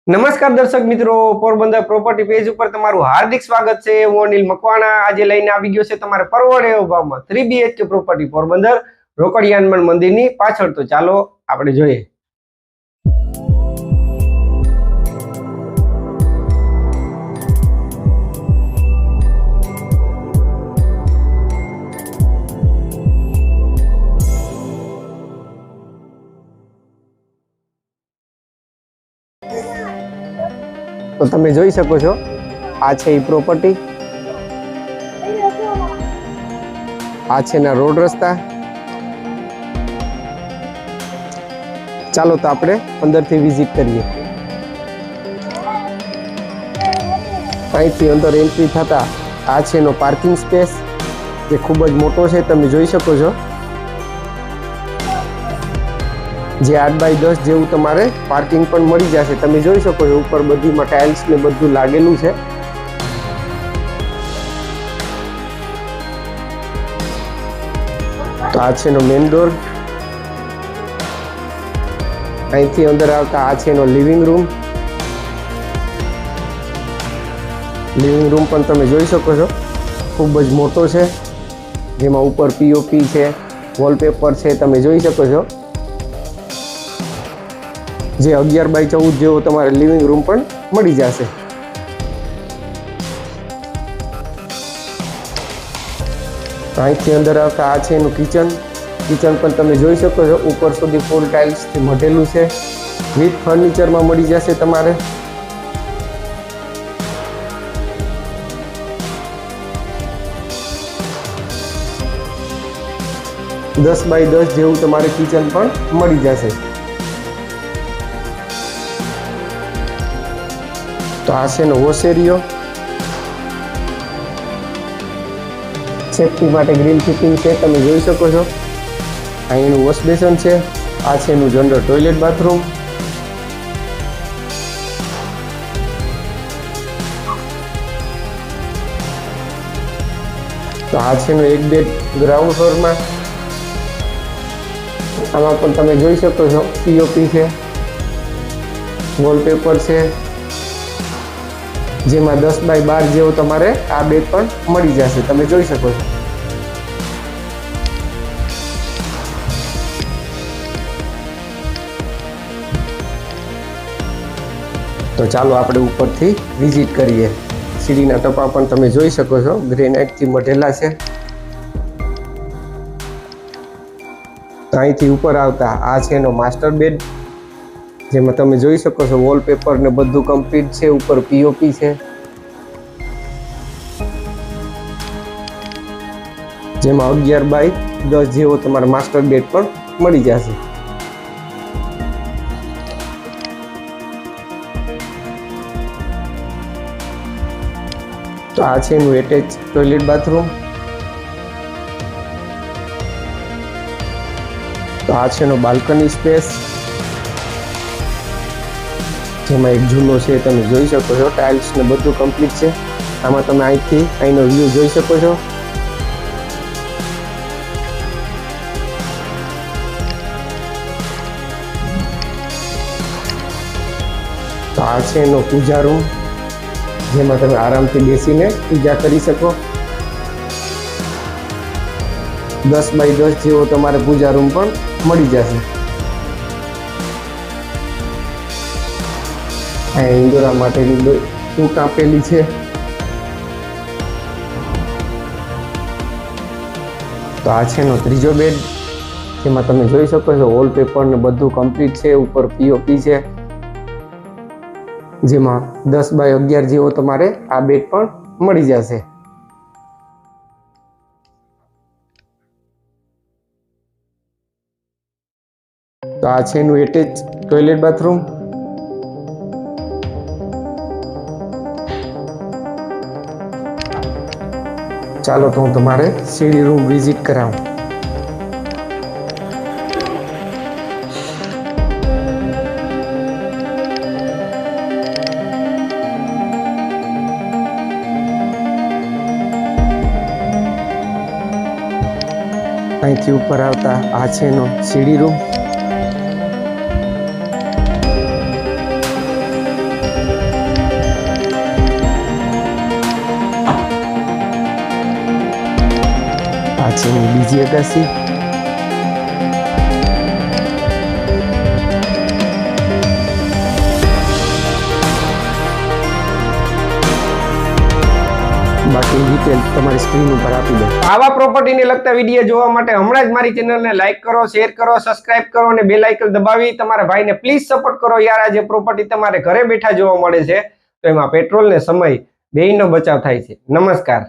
નમસ્કાર દર્શક મિત્રો, પોરબંદર પ્રોપર્ટી પેજ ઉપર તમારું હાર્દિક સ્વાગત છે। હું અનિલ મકવાણા આજે લઈને આવી ગયો છે તમારે પરવડે એવો ભાવમાં 3 BHK પ્રોપર્ટી પોરબંદર રોકડિયા હનુમાન મંદિરની પાછળ। તો ચાલો આપણે જોઈએ। तो તમે જોઈ શકો છો આ છે એ પ્રોપર્ટી, આ છે ના રોડ રસ્તા। ચાલો તો આપણે અંદરથી વિઝિટ કરીએ। અહીંથી અંદર એન્ટ્રી થતા આ છે એનો પાર્કિંગ સ્પેસ જે ખૂબ જ મોટો છે, તમે જોઈ શકો છો। જે 8x10 જેવું તમારે પાર્કિંગ પણ મળી જશે, તમે જોઈ શકો છો। ઉપર બધીમાં ટાઇલ્સ ને બધું લાગેલું છે। તો આ છે એનો મેઇન ડોર। અહીંથી અંદર આવતા આ છે એનો લિવિંગ રૂમ। લિવિંગ રૂમ પણ તમે જોઈ શકો છો, ખૂબ જ મોટો છે, જેમાં ઉપર પીઓપી છે, વોલપેપર છે, તમે જોઈ શકો છો। જે 11x14 જેવો તમારે લિવિંગ રૂમ પણ મળી જશે। અહીંથી અંદર આવતા આ છે એનું કિચન। કિચન પણ તમે જોઈ શકો છો, ઉપર સુધી ફૂલ ટાઇલ્સથી મઢેલું છે, વિથ ફર્નિચરમાં મળી જશે તમારે। 10x10 જેવું તમારે કિચન પણ મળી જશે। તો આ છે એનો વોશ એરિયો। સેફટી માટે ગ્રીલ ફિટિંગ છે, તમે જોઈ શકો છો। અહીં એનું વોશ બેસન છે। આ છે એનું જનરલ ટોયલેટ બાથરૂમ। તો આ છે એનું એક બેડ ગ્રાઉન્ડ ફ્લોરમાં। આમાં પણ તમે જોઈ શકો છો, પીઓપી છે, વોલપેપર છે, જેમાં 10x12 જેવો તમારે આ બેડ પણ મળી જશે, તમે જોઈ શકો છો। તો ચાલો આપણે ઉપરથી વિઝિટ કરીએ। સીડીના ટપા પણ તમે જોઈ શકો છો, ગ્રેનાઇટથી મઢેલા છે। તો અહીંથી ઉપર આવતા આ છે એનો માસ્ટર બેડ, જેમાં તમે જોઈ શકો છો વોલપેપર ને બધું કમ્પ્લીટ છે, ઉપર પીઓપી છે, જેમાં 11x10 જેવો તમારે માસ્ટર બેડ પણ મળી જશે। તો આ છે એનું એટેચ ટોયલેટ બાથરૂમ। તો આ છે એનો બાલ્કની સ્પેસ, જેમાં એક ઝૂલો છે, તમે જોઈ શકો છો, ટાઇલ્સ ને બધું કમ્પ્લીટ છે। આમાં તમે અહીંનો વ્યૂ જોઈ શકો છો। તો આ છે એનો પૂજા રૂમ, જેમાં તમે આરામથી બેસીને પૂજા કરી શકો। 10x10 જેવો તમારે પૂજા રૂમ પણ મળી જશે। આ ઇન્દોરા માટેની ટૂંક આપેલી છે। તો આ છે એનો ત્રીજો બેડ, જેમાં તમે જોઈ શકો છો વોલપેપર ને બધું કમ્પ્લીટ છે, ઉપર પીઓપી છે, જેમાં 10x11 જેવો તમારે આ બેડ પણ મળી જશે। તો આ છે એનું એટેચ ટોયલેટ બાથરૂમ। ચાલો તો હું તમારે સીડી રૂમ વિઝિટ કરાવું। અહીંથી ઉપર આવતા આ છે એનો સીડી રૂમ। છે બીજી અગાસી. બાકી ડિટેલ તમારી સ્ક્રીન ઉપર આપી દો. આવા પ્રોપર્ટીને લગતા વિડીયો જોવા માટે હમણાં જ મારી ચેનલને લાઈક કરો, શેર કરો, સબસ્ક્રાઇબ કરો અને બેલ આઇકન દબાવી તમારા ભાઈને પ્લીઝ સપોર્ટ કરો. યાર, આ જે પ્રોપર્ટી તમારે ઘરે બેઠા જોવા મળે છે તો એમાં પેટ્રોલ ને સમય બેયનો બચાવ થાય છે. નમસ્કાર.